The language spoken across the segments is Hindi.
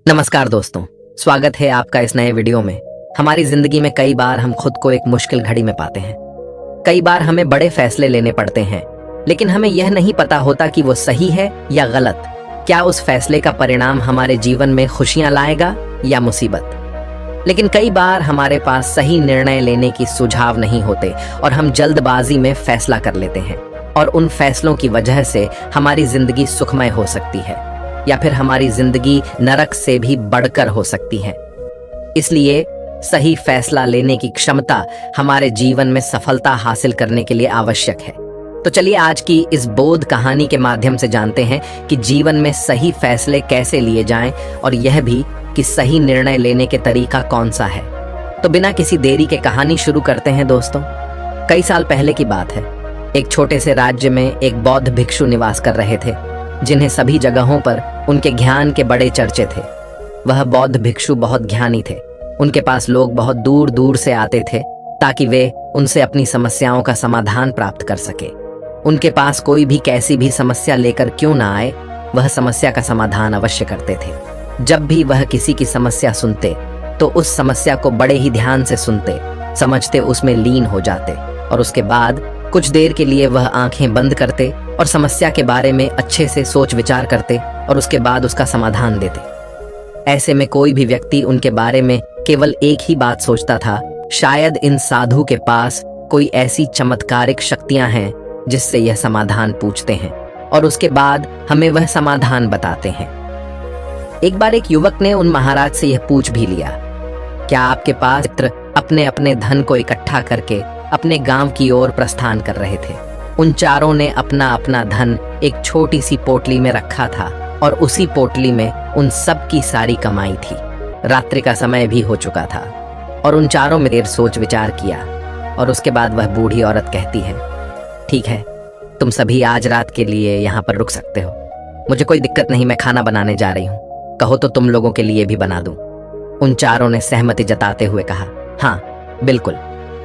नमस्कार दोस्तों, स्वागत है आपका इस नए वीडियो में। हमारी जिंदगी में कई बार हम खुद को एक मुश्किल घड़ी में पाते हैं। कई बार हमें बड़े फैसले लेने पड़ते हैं, लेकिन हमें यह नहीं पता होता कि वो सही है या गलत। क्या उस फैसले का परिणाम हमारे जीवन में खुशियां लाएगा या मुसीबत। लेकिन कई बार हमारे पास सही निर्णय लेने की सुझाव नहीं होते और हम जल्दबाजी में फैसला कर लेते हैं, और उन फैसलों की वजह से हमारी जिंदगी सुखमय हो सकती है या फिर हमारी जिंदगी नरक से भी बढ़कर हो सकती है। इसलिए सही फैसला लेने की क्षमता हमारे जीवन में सफलता हासिल करने के लिए आवश्यक है। तो चलिए आज की इस बोध कहानी के माध्यम से जानते हैं कि जीवन में सही फैसले कैसे लिए जाएं, और यह भी कि सही निर्णय लेने के तरीका कौन सा है। तो बिना किसी देरी के कहानी शुरू करते हैं दोस्तों। कई साल पहले की बात है। एक छोटे से राज्य में एक बौद्ध भिक्षु निवास कर रहे थे, जिन्हें सभी जगहों पर उनके ज्ञान के बड़े चर्चे थे। वह बौद्ध भिक्षु बहुत ज्ञानी थे। उनके पास लोग बहुत दूर दूर से आते थे ताकि वे उनसे अपनी समस्याओं का समाधान प्राप्त कर सके। उनके पास कोई भी कैसी भी समस्या लेकर क्यों ना आए, वह समस्या का समाधान अवश्य करते थे। जब भी वह किसी की समस्या सुनते तो उस समस्या को बड़े ही ध्यान से सुनते, समझते, उसमें लीन हो जाते, और उसके बाद कुछ देर के लिए वह आंखें बंद करते और समस्या के बारे में अच्छे से सोच विचार करते और उसके बाद उसका समाधान देते। ऐसे में कोई भी व्यक्ति उनके बारे में केवल एक ही बात सोचता था, शायद इन साधु के पास कोई ऐसी चमत्कारिक शक्तियां हैं जिससे यह समाधान पूछते हैं और उसके बाद हमें वह समाधान बताते हैं। एक बार एक युवक ने उन महाराज से यह पूछ भी लिया, क्या आपके पास मित्र अपने अपने धन को इकट्ठा करके अपने गांव की ओर प्रस्थान कर रहे थे। उन चारों ने अपना अपना धन एक छोटी सी पोटली में रखा था और उसी पोटली में उन सब की सारी कमाई थी। रात्रि का समय भी हो चुका था और उन चारों में देर सोच विचार किया, और उसके बाद वह बूढ़ी औरत कहती है, ठीक है, तुम सभी आज रात के लिए यहाँ पर रुक सकते हो। मुझे कोई दिक्कत नहीं, मैं खाना बनाने जा रही हूँ। कहो तो तुम लोगों के लिए भी बना दूं। उन चारों ने सहमति जताते हुए कहा, हाँ बिल्कुल।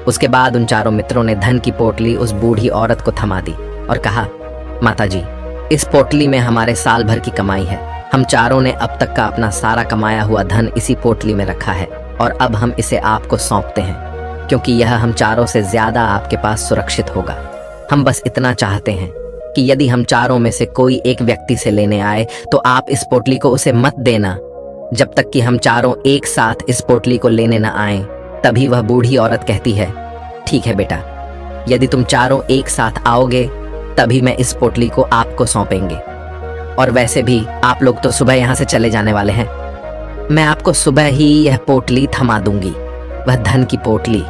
उसके बाद उन चारों मित्रों ने धन की पोटली उस बूढ़ी औरत को थमा दी और कहा, माताजी, इस पोटली में हमारे साल भर की कमाई है। हम चारों ने अब तक का अपना सारा कमाया हुआ धन इसी पोटली में रखा है और अब हम इसे आपको सौंपते हैं, क्योंकि यह हम चारों से ज्यादा आपके पास सुरक्षित होगा। हम बस इतना चाहते हैं कि यदि हम चारों में से कोई एक व्यक्ति से लेने आए तो आप इस पोटली को उसे मत देना जब तक कि हम चारों एक साथ इस पोटली को लेने न आए। तभी वह बूढ़ी औरत कहती है, ठीक है बेटा, यदि तुम चारों एक साथ आओगे तभी मैं इस पोटली को आपको सौंपेंगे। और वैसे भी आप लोग तो सुबह यहाँ से चले जाने वाले हैं। मैं आपको सुबह ही यह पोटली थमा दूंगी। वह धन की पोटली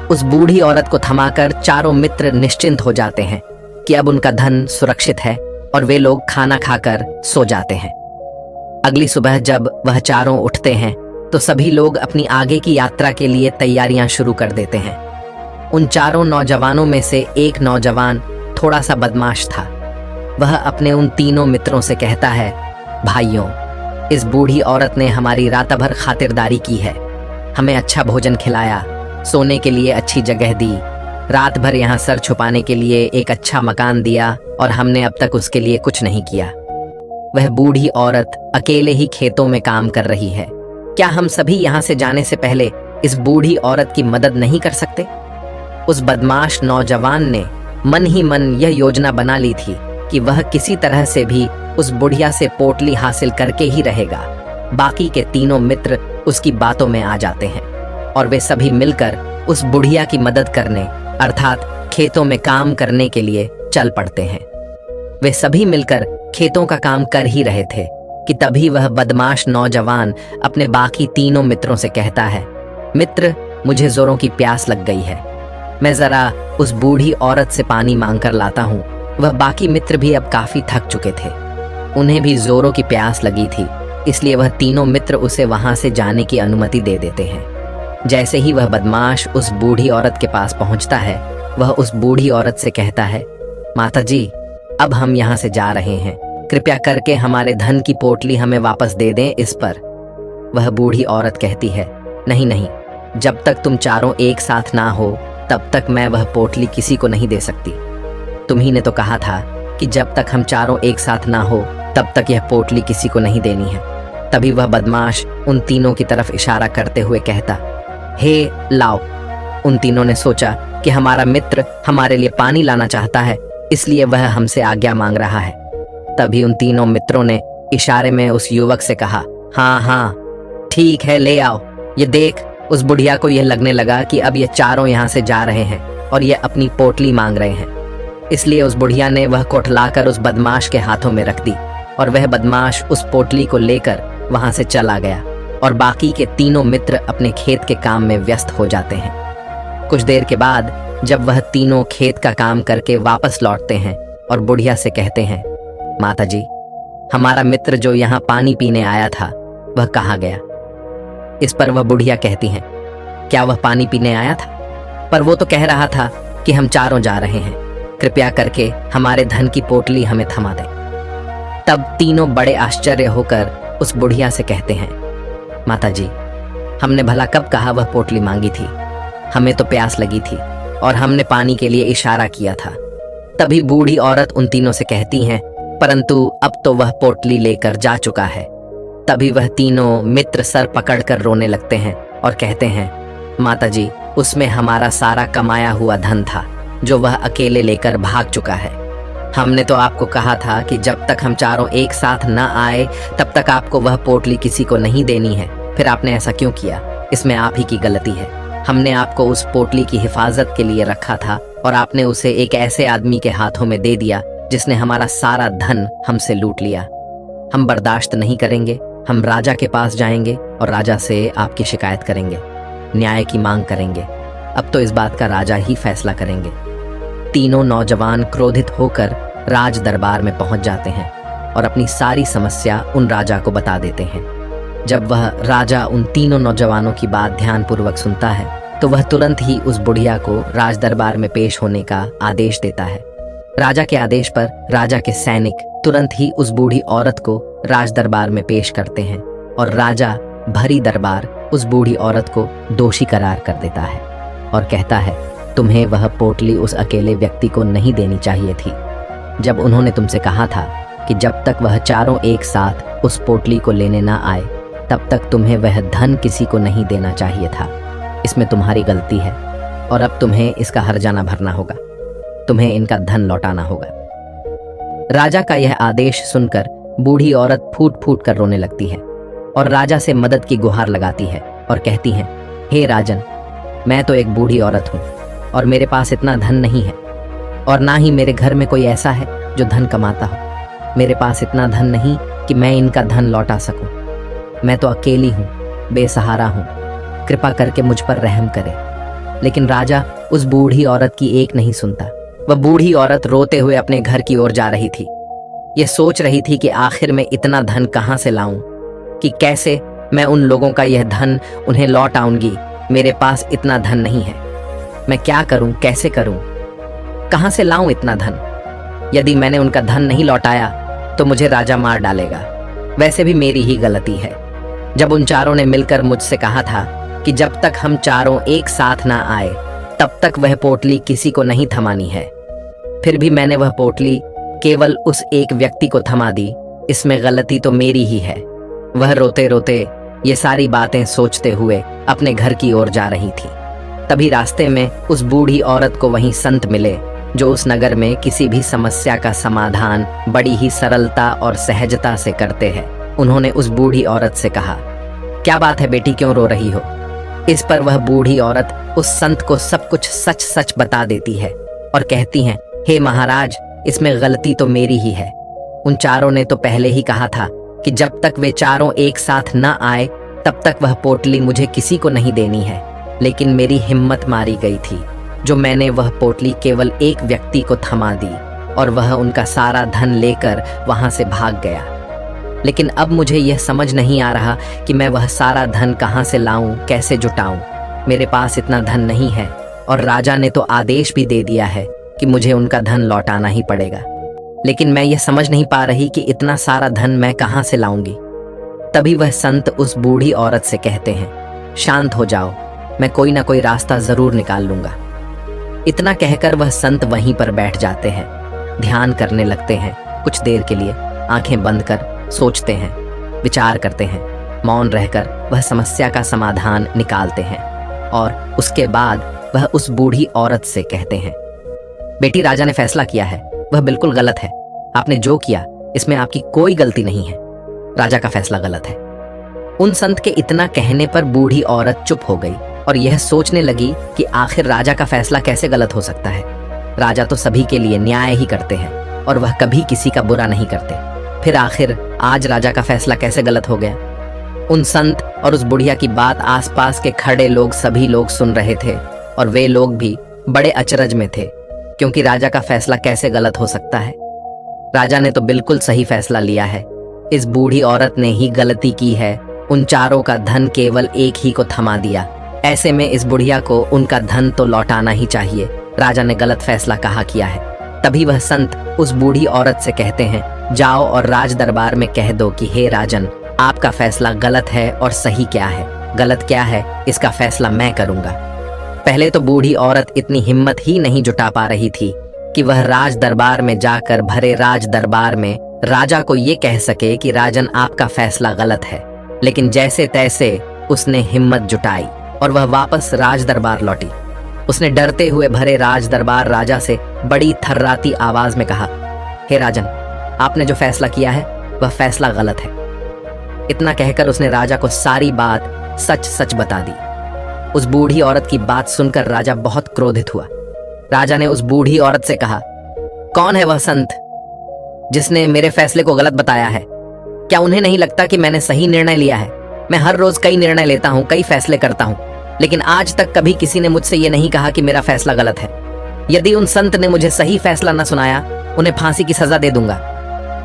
उस बूढ़ी औरत को थमाकर चारों मित्र निश्चिंत हो जाते हैं कि अब उनका धन सुरक्षित है, और वे लोग खाना खाकर सो जाते हैं। अगली सुबह जब वह चारों उठते हैं तो सभी लोग अपनी आगे की यात्रा के लिए तैयारियां शुरू कर देते हैं। उन चारों नौजवानों में से एक नौजवान थोड़ा सा बदमाश था। वह अपने उन तीनों मित्रों से कहता है, भाइयों, इस बूढ़ी औरत ने हमारी रात भर खातिरदारी की है, हमें अच्छा भोजन खिलाया, सोने के लिए अच्छी जगह दी, रात भर यहाँ सर छुपाने के लिए एक अच्छा मकान दिया, और हमने अब तक उसके लिए कुछ नहीं किया। वह बूढ़ी औरत अकेले ही खेतों में काम कर रही है। क्या हम सभी यहाँ से जाने से पहले इस बूढ़ी औरत की मदद नहीं कर सकते? उस बदमाश नौजवान ने मन ही मन यह योजना बना ली थी कि वह किसी तरह से भी उस बुढ़िया से पोटली हासिल करके ही रहेगा। बाकी के तीनों मित्र उसकी बातों में आ जाते हैं और वे सभी मिलकर उस बुढ़िया की मदद करने, अर्थात खेतों में काम करने के लिए चल पड़ते हैं। वे सभी मिलकर खेतों का काम कर ही रहे थे कि तभी वह बदमाश नौजवान अपने बाकी तीनों मित्रों से कहता है, मित्र, मुझे जोरों की प्यास लग गई है, मैं जरा उस बूढ़ी औरत से पानी मांगकर लाता हूँ। वह बाकी मित्र भी अब काफी थक चुके थे, उन्हें भी जोरों की प्यास लगी थी, इसलिए वह तीनों मित्र उसे वहां से जाने की अनुमति दे देते हैं। जैसे ही वह बदमाश उस बूढ़ी औरत के पास पहुंचता है, वह उस बूढ़ी औरत से कहता है, माताजी, अब हम यहाँ से जा रहे हैं, कृपया करके हमारे धन की पोटली हमें वापस दे दें। इस पर वह बूढ़ी औरत कहती है, नहीं नहीं, जब तक तुम चारों एक साथ ना हो तब तक मैं वह पोटली किसी को नहीं दे सकती। तुम्ही ने तो कहा था कि जब तक हम चारों एक साथ ना हो तब तक यह पोटली किसी को नहीं देनी है। तभी वह बदमाश उन तीनों की तरफ इशारा करते हुए कहता, हे लाओ। उन तीनों ने सोचा कि हमारा मित्र हमारे लिए पानी लाना चाहता है, इसलिए वह हमसे आज्ञा मांग रहा है। तभी उन तीनों मित्रों ने इशारे में उस युवक से कहा, हाँ हाँ ठीक है, ले आओ। ये देख, उस बुढ़िया को यह लगने लगा कि अब ये चारों यहाँ से जा रहे हैं और ये अपनी पोटली मांग रहे हैं। इसलिए उस बुढ़िया ने वह कोठलाकर उस बदमाश के हाथों में रख दी और वह बदमाश उस पोटली को लेकर वहां से चला गया और बाकी के तीनों मित्र अपने खेत के काम में व्यस्त हो जाते हैं। कुछ देर के बाद जब वह तीनों खेत का काम करके वापस लौटते हैं और बुढ़िया से कहते हैं, माताजी, हमारा मित्र जो यहाँ पानी पीने आया था वह कहाँ गया? इस पर वह बुढ़िया कहती हैं, क्या वह पानी पीने आया था? पर वो तो कह रहा था कि हम चारों जा रहे हैं, कृपया करके हमारे धन की पोटली हमें थमा दे। तब तीनों बड़े आश्चर्य होकर उस बुढ़िया से कहते हैं, माताजी, हमने भला कब कहा वह पोटली मांगी थी? हमें तो प्यास लगी थी और हमने पानी के लिए इशारा किया था। तभी बूढ़ी औरत उन तीनों से कहती हैं, परंतु अब तो वह पोटली लेकर जा चुका है। तभी वह तीनों मित्र सर पकड़कर रोने लगते हैं और कहते हैं, माताजी, उसमें हमारा सारा कमाया हुआ धन था जो वह अकेले लेकर भाग चुका है। हमने तो आपको कहा था कि जब तक हम चारों एक साथ न आए तब तक आपको वह पोटली किसी को नहीं देनी है। फिर आपने ऐसा क्यों किया? इसमें आप ही की गलती है। हमने आपको उस पोटली की हिफाजत के लिए रखा था और आपने उसे एक ऐसे आदमी के हाथों में दे दिया जिसने हमारा सारा धन हमसे लूट लिया। हम बर्दाश्त नहीं करेंगे। हम राजा के पास जाएंगे और राजा से आपकी शिकायत करेंगे, न्याय की मांग करेंगे। अब तो इस बात का राजा ही फैसला करेंगे। तीनों नौजवान क्रोधित होकर राज दरबार में पहुंच जाते हैं और अपनी सारी समस्या उन राजा को बता देते हैं। जब वह राजा उन तीनों नौजवानों की बात ध्यानपूर्वक सुनता है तो वह तुरंत ही उस बुढ़िया को राज दरबार में पेश होने का आदेश देता है। राजा के आदेश पर राजा के सैनिक तुरंत ही उस बूढ़ी औरत को राज दरबार में पेश करते हैं और राजा भरी दरबार उस बूढ़ी औरत को दोषी करार कर देता है और कहता है, तुम्हें वह पोटली उस अकेले व्यक्ति को नहीं देनी चाहिए थी। जब उन्होंने तुमसे कहा था कि जब तक वह चारों एक साथ उस पोटली को लेने ना आए तब तक तुम्हें वह धन किसी को नहीं देना चाहिए था। इसमें तुम्हारी गलती है और अब तुम्हें इसका हर्जाना भरना होगा। तुम्हें इनका धन लौटाना होगा। राजा का यह आदेश सुनकर बूढ़ी औरत फूट फूट कर रोने लगती है और राजा से मदद की गुहार लगाती है और कहती है, हे राजन, मैं तो एक बूढ़ी औरत हूँ और मेरे पास इतना धन नहीं है और ना ही मेरे घर में कोई ऐसा है जो धन कमाता हो। मेरे पास इतना धन नहीं कि मैं इनका धन लौटा सकूं। मैं तो अकेली हूँ, बेसहारा हूँ, कृपा करके मुझ पर रहम करे। लेकिन राजा उस बूढ़ी औरत की एक नहीं सुनता। वह बूढ़ी औरत रोते हुए अपने घर की ओर जा रही थी। यह सोच रही थी कि आखिर में इतना धन कहाँ से लाऊं, कि कैसे मैं उन लोगों का यह धन उन्हें लौट आऊंगी। मेरे पास इतना धन नहीं है। मैं क्या करूं, कैसे करूं, कहां से लाऊं इतना धन? यदि मैंने उनका धन नहीं लौटाया तो मुझे राजा मार डालेगा। वैसे भी मेरी ही गलती है। जब उन चारों ने मिलकर मुझसे कहा था कि जब तक हम चारों एक साथ ना आए तब तक वह पोटली किसी को नहीं थमानी है, फिर भी मैंने वह पोटली केवल उस एक व्यक्ति को थमा दी। इसमें गलती तो मेरी ही है। वह रोते रोते ये सारी बातें सोचते हुए अपने घर की ओर जा रही थी। तभी रास्ते में उस बूढ़ी औरत को वहीं संत मिले जो उस नगर में किसी भी समस्या का समाधान बड़ी ही सरलता और सहजता से करते हैं। उन्होंने उस बूढ़ी औरत से कहा, क्या बात है बेटी, क्यों रो रही हो? इस पर वह बूढ़ी औरत उस संत को सब कुछ सच सच बता देती है और कहती है, हे महाराज, इसमें गलती तो मेरी ही है। उन चारों ने तो पहले ही कहा था कि जब तक वे चारों एक साथ न आए तब तक वह पोटली मुझे किसी को नहीं देनी है। लेकिन मेरी हिम्मत मारी गई थी जो मैंने वह पोटली केवल एक व्यक्ति को थमा दी और वह उनका सारा धन लेकर वहां से भाग गया। लेकिन अब मुझे यह समझ नहीं आ रहा कि मैं वह सारा धन कहां से लाऊं, कैसे जुटाऊं। मेरे पास इतना धन नहीं है और राजा ने तो आदेश भी दे दिया है कि मुझे उनका धन लौटाना ही पड़ेगा। लेकिन मैं यह समझ नहीं पा रही कि इतना सारा धन मैं कहां से लाऊंगी। तभी वह संत उस बूढ़ी औरत से कहते हैं, शांत हो जाओ, मैं कोई ना कोई रास्ता जरूर निकाल लूंगा। इतना कहकर वह संत वहीं पर बैठ जाते हैं, ध्यान करने लगते हैं। कुछ देर के लिए आंखें बंद कर सोचते हैं। विचार करते हैं। मौन रहकर वह समस्या का समाधान निकालते हैं और उसके बाद वह उस बूढ़ी औरत से कहते हैं, बेटी, राजा ने फैसला किया है, वह बिल्कुल गलत है। आपने जो किया इसमें आपकी कोई गलती नहीं है। राजा का फैसला गलत है। उन संत के इतना कहने पर बूढ़ी औरत चुप हो गई और यह सोचने लगी कि आखिर राजा का फैसला कैसे गलत हो सकता है। राजा तो सभी के लिए न्याय ही करते हैं और वह कभी किसी का बुरा नहीं करते। फिर आखिर आज राजा का फैसला कैसे गलत हो गया? उन संत और उस बुढ़िया की बात आसपास के खड़े लोग सभी लोग सुन रहे थे और वे लोग भी बड़े अचरज में थे, क्योंकि राजा का फैसला कैसे गलत हो सकता है। राजा ने तो बिल्कुल सही फैसला लिया है। इस बूढ़ी औरत ने ही गलती की है। उन चारों का धन केवल एक ही को थमा दिया। ऐसे में इस बुढ़िया को उनका धन तो लौटाना ही चाहिए। राजा ने गलत फैसला कहा किया है। तभी वह संत उस बूढ़ी औरत से कहते हैं, जाओ और राज दरबार में कह दो कि हे राजन, आपका फैसला गलत है और सही क्या है, गलत क्या है, इसका फैसला मैं करूंगा। पहले तो बूढ़ी औरत इतनी हिम्मत ही नहीं जुटा पा रही थी कि वह राज दरबार में जाकर भरे राज दरबार में राजा को ये कह सके कि राजन, आपका फैसला गलत है। लेकिन जैसे तैसे उसने हिम्मत जुटाई और वह वापस राज दरबार लौटी। उसने डरते हुए भरे राज दरबार राजा से बड़ी थर्राती आवाज में कहा, हे राजन, आपने जो फैसला किया है वह फैसला गलत है। इतना कहकर उसने राजा को सारी बात सच सच बता दी। उस बूढ़ी औरत की बात सुनकर राजा बहुत क्रोधित हुआ। राजा ने उस बूढ़ी औरत से कहा, कौन है वह संत जिसने मेरे फैसले को गलत बताया है? क्या उन्हें नहीं लगता कि मैंने सही निर्णय लिया है? मैं हर रोज कई निर्णय लेता हूँ, कई फैसले करता हूँ, लेकिन आज तक कभी किसी ने मुझसे ये नहीं कहा कि मेरा फैसला गलत है। यदि उन संत ने मुझे सही फैसला न सुनाया, उन्हें फांसी की सजा दे दूंगा।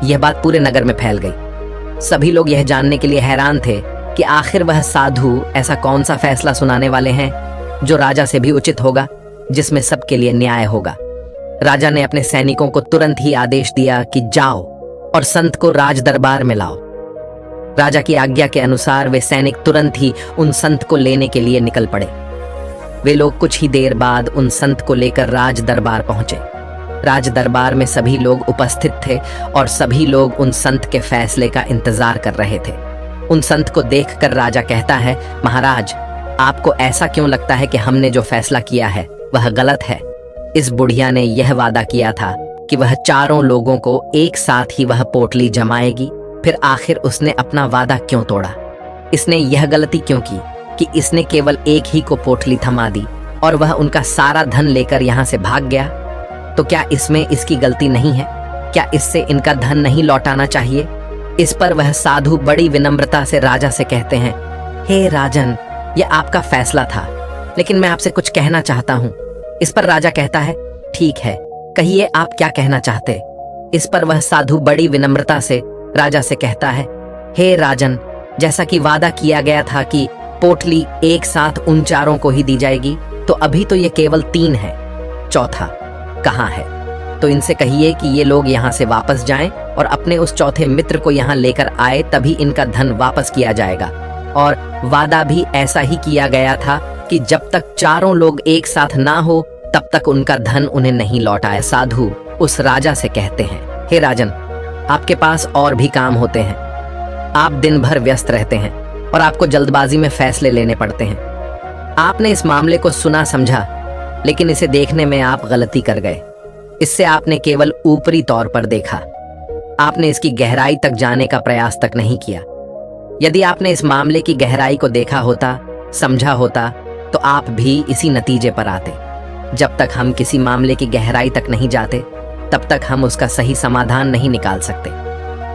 यह बात पूरे नगर में फैल गई। सभी लोग यह जानने के लिए हैरान थे कि आखिर वह साधु ऐसा कौन सा फैसला सुनाने वाले हैं जो राजा से भी उचित होगा, जिसमें सबके लिए न्याय होगा। राजा ने अपने सैनिकों को तुरंत ही आदेश दिया कि जाओ और संत को राज दरबार में लाओ। राजा की आज्ञा के अनुसार वे सैनिक तुरंत ही उन संत को लेने के लिए निकल पड़े। वे लोग कुछ ही देर बाद उन संत को लेकर राज दरबार पहुंचे। राज दरबार में सभी लोग उपस्थित थे और सभी लोग उन संत के फैसले का इंतजार कर रहे थे। उन संत को देखकर राजा कहता है, महाराज, आपको ऐसा क्यों लगता है कि हमने जो फैसला किया है वह गलत है? इस बुढ़िया ने यह वादा किया था कि वह चारों लोगों को एक साथ ही वह पोटली जमाएगी, फिर आखिर उसने अपना वादा क्यों तोड़ा? इसने यह गलती क्यों की कि इसने केवल एक ही को पोटली थमा दी और वह उनका सारा धन लेकर यहाँ से भाग गया? तो क्या इसमें इसकी गलती नहीं है? क्या इससे इनका धन नहीं लौटाना चाहिए? इस पर वह साधु बड़ी विनम्रता से राजा से कहते हैं, हे राजन, यह आपका फैसला था, लेकिन मैं आपसे कुछ कहना चाहता हूँ। इस पर राजा कहता है, ठीक है, कहिए आप क्या कहना चाहते। इस पर वह साधु बड़ी विनम्रता से राजा से कहता है, हे राजन, जैसा कि वादा किया गया था कि पोटली एक साथ उन चारों को ही दी जाएगी, तो अभी तो ये केवल 3 है, चौथा कहाँ है? तो इनसे कहिए कि ये लोग यहाँ से वापस जाएं और अपने उस चौथे मित्र को यहाँ लेकर आए, तभी इनका धन वापस किया जाएगा। और वादा भी ऐसा ही किया गया था कि जब तक चारों लोग एक साथ ना हो तब तक उनका धन उन्हें नहीं लौटाए। साधु उस राजा से कहते हैं, हे राजन, आपके पास और भी काम होते हैं। आप दिन भर व्यस्त रहते हैं और आपको जल्दबाजी में फैसले लेने पड़ते हैं। आपने इस मामले को सुना समझा, लेकिन इसे देखने में आप गलती कर गए। इससे आपने केवल ऊपरी तौर पर देखा। आपने इसकी गहराई तक जाने का प्रयास तक नहीं किया। यदि आपने इस मामले की गहराई को देखा होता, समझा होता, तो आप भी इसी नतीजे पर आते। जब तक हम किसी मामले की गहराई तक नहीं जाते, तब तक हम उसका सही समाधान नहीं निकाल सकते।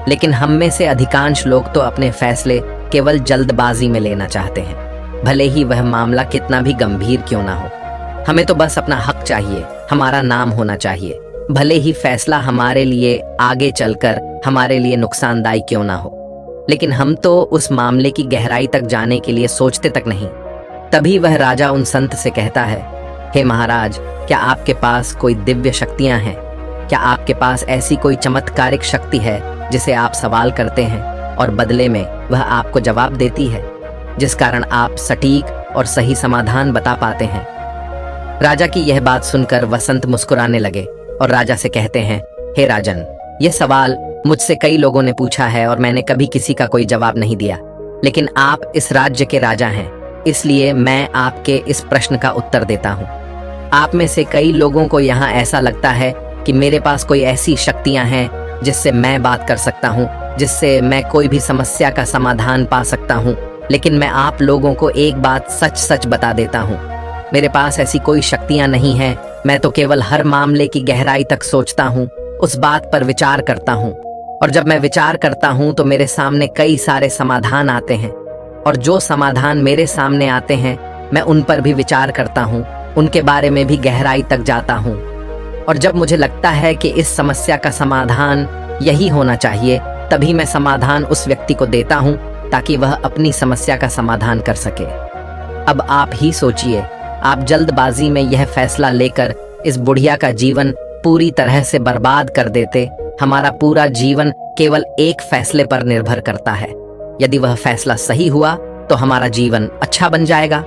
लेकिन हम में से अधिकांश लोग तो अपने फैसले केवल जल्दबाजी में लेना चाहते हैं, भले ही वह मामला कितना भी गंभीर क्यों ना हो। हमें तो बस अपना हक चाहिए, हमारा नाम होना चाहिए, भले ही फैसला हमारे लिए आगे चलकर हमारे लिए नुकसानदायी क्यों ना हो। लेकिन हम तो उस मामले की गहराई तक जाने के लिए सोचते तक नहीं। तभी वह राजा उन संत से कहता है, हे महाराज, क्या आपके पास कोई दिव्य शक्तियां हैं? क्या आपके पास ऐसी कोई चमत्कारिक शक्ति है जिसे आप सवाल करते हैं और बदले में वह आपको जवाब देती है, जिस कारण आप सटीक और सही समाधान बता पाते हैं? राजा की यह बात सुनकर वसंत मुस्कुराने लगे और राजा से कहते हैं, हे राजन, यह सवाल मुझसे कई लोगों ने पूछा है और मैंने कभी किसी का कोई जवाब नहीं दिया, लेकिन आप इस राज्य के राजा हैं, इसलिए मैं आपके इस प्रश्न का उत्तर देता हूँ। आप में से कई लोगों को यहाँ ऐसा लगता है कि मेरे पास कोई ऐसी शक्तियाँ हैं जिससे मैं बात कर सकता हूँ, जिससे मैं कोई भी समस्या का समाधान पा सकता हूँ। लेकिन मैं आप लोगों को एक बात सच सच बता देता हूँ, मेरे पास ऐसी कोई शक्तियाँ नहीं हैं। मैं तो केवल हर मामले की गहराई तक सोचता हूँ, उस बात पर विचार करता हूँ, और जब मैं विचार करता हूँ तो मेरे सामने कई सारे समाधान आते हैं, और जो समाधान मेरे सामने आते हैं मैं उन पर भी विचार करता हूँ, उनके बारे में भी गहराई तक जाता हूँ। और जब मुझे लगता है कि इस समस्या का समाधान यही होना चाहिए, तभी मैं समाधान उस व्यक्ति को देता हूँ ताकि वह अपनी समस्या का समाधान कर सके। अब आप ही सोचिए, आप जल्दबाजी में यह फैसला लेकर इस बुढ़िया का जीवन पूरी तरह से बर्बाद कर देते। हमारा पूरा जीवन केवल एक फैसले पर निर्भर करता है। यदि वह फैसला सही हुआ तो हमारा जीवन अच्छा बन जाएगा,